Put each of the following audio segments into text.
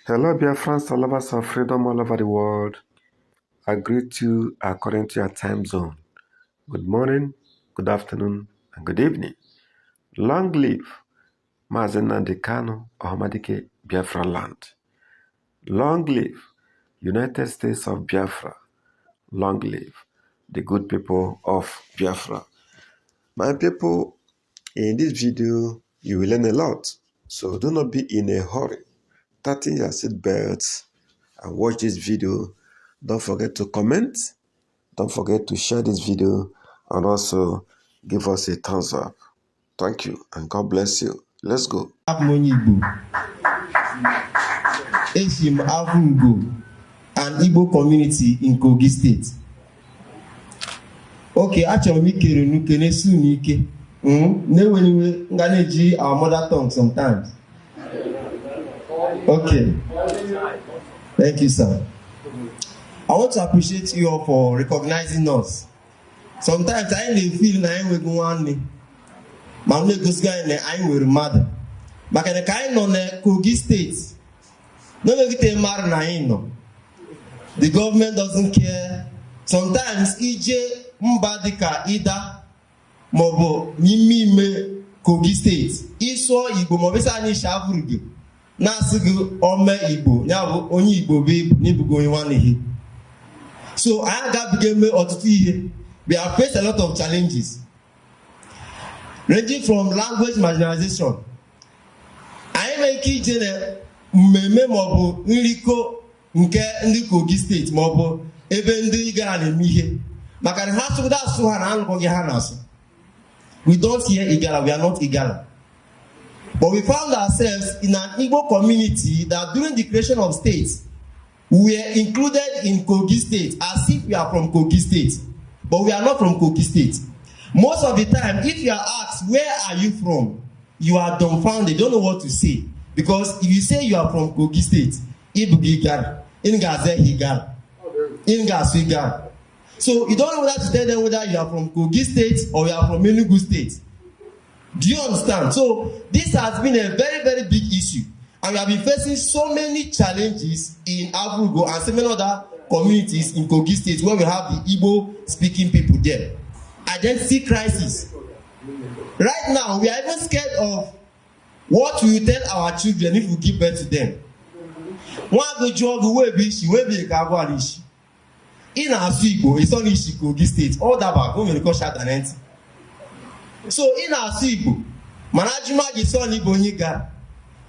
Hello, dear friends, all lovers of freedom all over the world. I greet you according to your time zone. Good morning, good afternoon, and good evening. Long live Mazi Nnamdi Kanu, Ahmadike, Biafra land. Long live United States of Biafra. Long live the good people of Biafra. My people, in this video, you will learn a lot. So do not be in a hurry. Tighten your seatbelts and watch this video. Don't forget to comment. Don't forget to share this video and also give us a thumbs up. Thank you and God bless you. Let's go. Eshim Avungo, an Igbo community in Kogi State. Okay, actually, Nike. Newe our mother tongue sometimes. Okay. Thank you, sir. I want to appreciate you all for recognizing us. Sometimes I feel like we're going but the kind on Kogi State, the government doesn't care. Sometimes EJ Mbadika Ida Mobo Mimi Kogi State. Iso Igbo Mobisa ni Shavurugi. Nasigu Ome Igbo. Nyawo Onyi Igbo Babe Nibugo Iwanihi. So I got game or 2 years. We have faced a lot of challenges. Ranging from language marginalization. I make it meme mobo nliko nke ndi Kogi State mobo ebe ndi gara na emihe maka na ha so da so ha na anko ge ha na so. We don't hear Igala, we are not Igala. But we found ourselves in an Igbo community that during the creation of states, we were included in Kogi State as if we are from Kogi State. But we are not from Kogi State. Most of the time, if you are asked, where are you from? You are dumbfounded, don't know what to say. Because if you say you are from Kogi State, so you don't know whether to tell them whether you are from Kogi State or you are from Enugu State. Do you understand? So this has been a very, very big issue. And we have been facing so many challenges in Abugo and so many other communities in Kogi State where we have the Igbo speaking people there. Identity crisis. Right now, we are even scared of what we will tell our children if we give birth to them. One of the jobs will be she will be a Kagwalishi. In our Igbo, it's only Kogi State. All that back, we will call shot and empty. So in our Igbo, Manajima is only Boniga.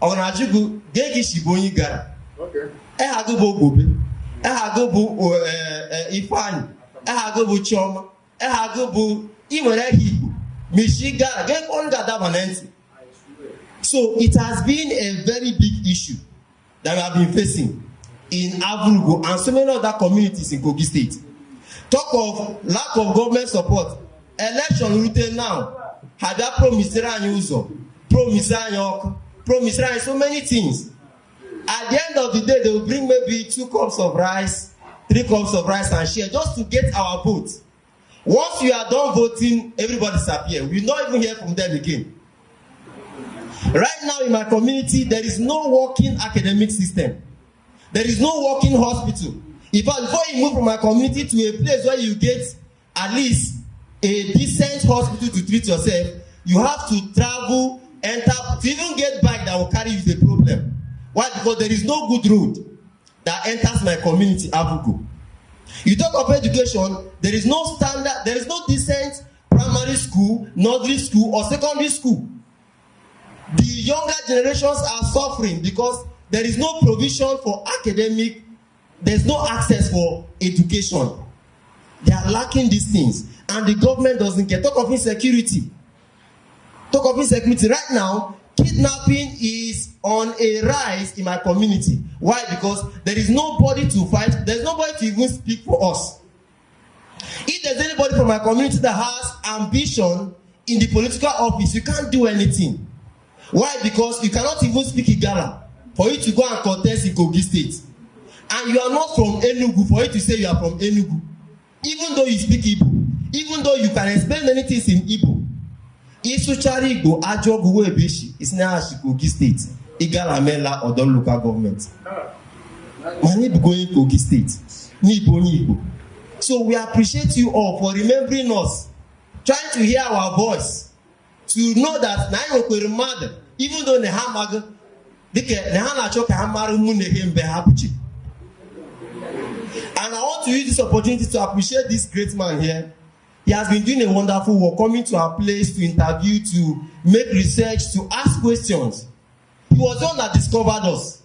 Or Najugu, Gegi Shiboniga. Okay. Ehagobo Gobe. Ehagobo Ifan. Ehagobo Choma. Ehagobo Iwerehi. Michigan. Get on that. So it has been a very big issue that we have been facing in Avugo and so many other communities in Kogi State. Talk of lack of government support. Election route now. Hada promisera uso, promisera so many things. At the end of the day, they will bring maybe 2 cups of rice, 3 cups of rice and share just to get our vote. Once we are done voting, everybody disappear. We will not even hear from them again. Right now in my community, there is no working academic system. There is no working hospital. In fact, before you move from my community to a place where you get at least a decent hospital to treat yourself, you have to travel, enter, to even get back that will carry you the problem. Why? Because there is no good road that enters my community, Abugo. You talk of education, there is no standard, there is no decent primary school, nursery school, or secondary school. The younger generations are suffering because there is no provision for academic, there's no access for education. They are lacking these things. And the government doesn't care. Talk of insecurity. Talk of insecurity. Right now, kidnapping is on a rise in my community. Why? Because there is nobody to fight. There's nobody to even speak for us. If there's anybody from my community that has ambition in the political office, you can't do anything. Why? Because you cannot even speak Igala for you to go and contest in Kogi State. And you are not from Enugu for you to say you are from Enugu. Even though you speak Igbo, even though you can explain many things in Igbo, Isuchari Igbo Ajogu Webishi is now Kogi State. Igalamela or the local government. Mani be going Kogi State. Nibo Nibo. So we appreciate you all for remembering us, trying to hear our voice, to know that na we mother, even though ne hamag, dike ne hana choka hamaru mu ne hembe hapuchi. And I want to use this opportunity to appreciate this great man here. He has been doing a wonderful work, coming to our place to interview, to make research, to ask questions. He was the one that discovered us.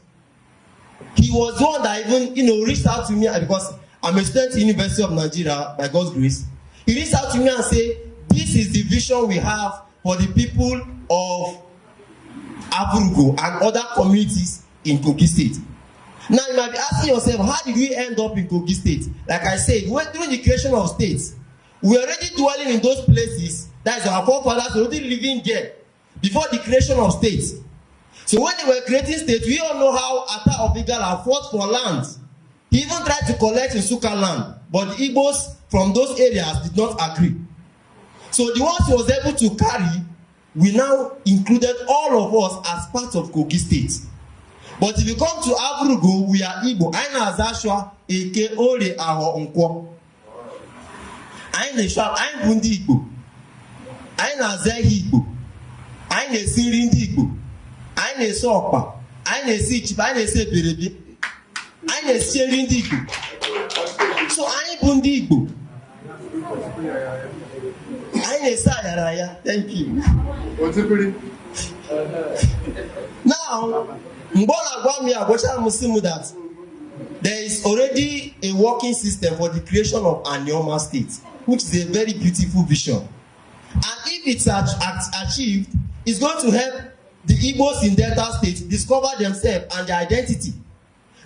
He was the one that even, reached out to me because I'm a student in University of Nigeria by God's grace. He reached out to me and said, this is the vision we have for the people of Aburugo and other communities in Kogi State. Now you might be asking yourself, how did we end up in Kogi State? Like I said, during the creation of states, we were already dwelling in those places. That is, our forefathers were already living there before the creation of states. So when they were creating states, we all know how Ata of Igala fought for land. He even tried to collect Nsuka land, but the Igbos from those areas did not agree. So the ones he was able to carry, we now included all of us as part of Kogi State. But if you come to Aburugo, we are Igbo. Aina Azashwa, Eke Ore Aho Nkwo. Aina Shwa, Aina Bundi Igbo. Aina Zehi Igbo. Aina Sirindi Igbo. Aina Sokpa. Aina Sichip. Aina Seberebi. Aina Sirindi Igbo. So Aina Bundi Igbo. Aina Sayaraya. Thank you. Now, Mbola Gwami Agosha Musimu that there is already a working system for the creation of Anioma State, which is a very beautiful vision. And if it's achieved, it's going to help the Igbos in Delta State discover themselves and their identity.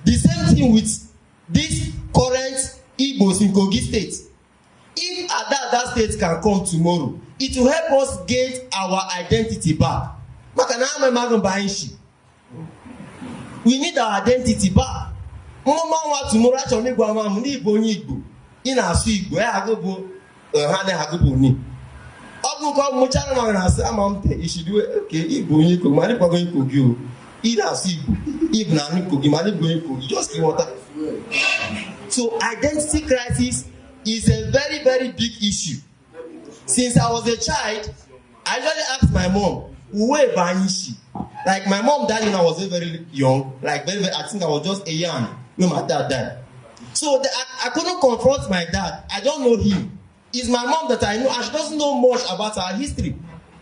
The same thing with these current Igbos in Kogi State. If Ada State can come tomorrow, it will help us get our identity back. We need our identity back. Mama wa tomorrow actually go am ni Igbo ni Igbo. Ina asu Igbo e agobo ha na agobo ni. Ogun ko mu chara ma na say am te ishidu okay Igbo ni ko mani pa go Kogi o. Ina asu Igbo. If na ni Kogi mani go Kogi just keep water. So identity crisis is a very very big issue. Since I was a child, I usually asked my mom, "Where Banishi?" Like my mom died when I was very young, like very, I think I was just a young when my dad died. So I couldn't confront my dad. I don't know him. It's my mom that I know, and she doesn't know much about our history.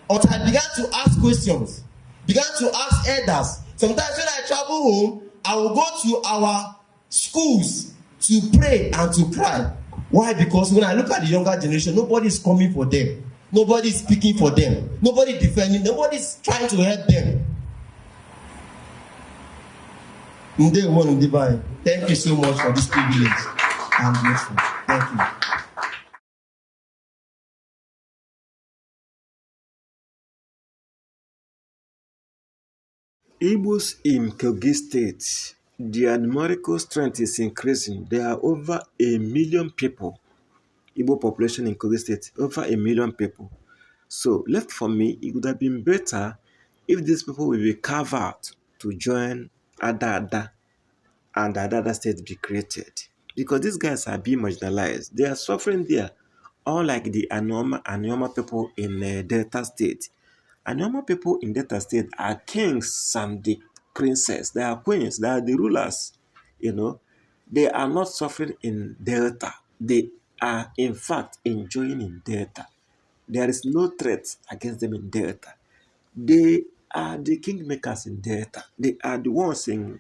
Until I began to ask questions, began to ask elders. Sometimes when I travel home, I will go to our schools to pray and to cry. Why? Because when I look at the younger generation, nobody is coming for them. Nobody is speaking for them. Nobody defending. Nobody is trying to help them. Thank you so much for this privilege. I'm grateful. Thank you. Igbos in Kogi State, their numerical strength is increasing. There are over 1 million people. Igbo population in Kogi State, over 1 million people. So, left for me, it would have been better if these people will be carved out to join Ada and other states be created. Because these guys are being marginalized. They are suffering there, unlike the Anioma people in Delta State. Anioma people in Delta State are kings and the princes. They are queens. They are the rulers. They are not suffering in Delta. They are, in fact, enjoying in Delta. There is no threat against them in Delta. They are the kingmakers in Delta. They are the ones in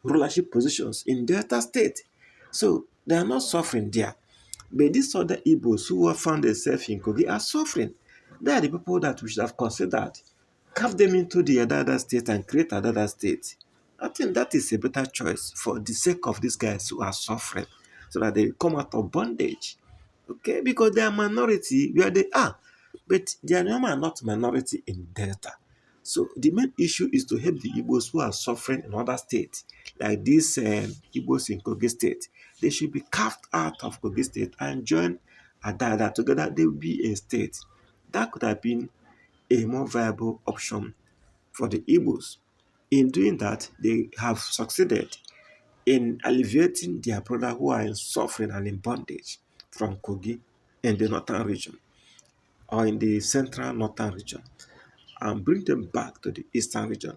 rulership positions in Delta State. So they are not suffering there. But these other Igbos who have found themselves in Kogi are suffering. They are the people that we should have considered. Carve them into the other state and create another state. I think that is a better choice for the sake of these guys who are suffering, so that they come out of bondage. Okay, because they are minority where they are, but they are not minority in Delta. So the main issue is to help the Igbos who are suffering in other states, like these Igbos in Kogi State. They should be carved out of Kogi State and join Adada. Together they will be a state. That could have been a more viable option for the Igbos. In doing that, they have succeeded in alleviating their brother who are in suffering and in bondage from Kogi in the northern region or in the central northern region and bring them back to the eastern region.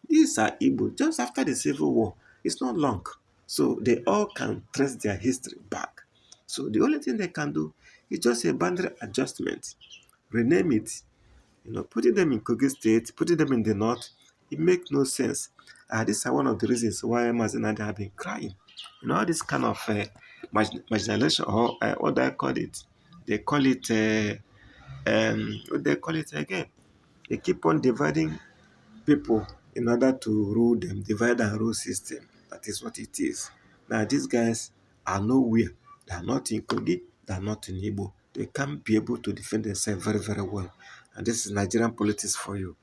These are Igbo just after the Civil War. It's not long. So they all can trace their history back. So the only thing they can do is just a boundary adjustment. Rename it, putting them in Kogi State, putting them in the north, it makes no sense. These are one of the reasons why Mazi Nnamdi have been crying. All this kind of marginalization, or what do I call it? They call it, what they call it again? They keep on dividing people in order to rule them, divide and rule system. That is what it is. Now, these guys are nowhere. They are not in Kogi, they are not in Igbo. They can't be able to defend themselves very, very well. And this is Nigerian politics for you.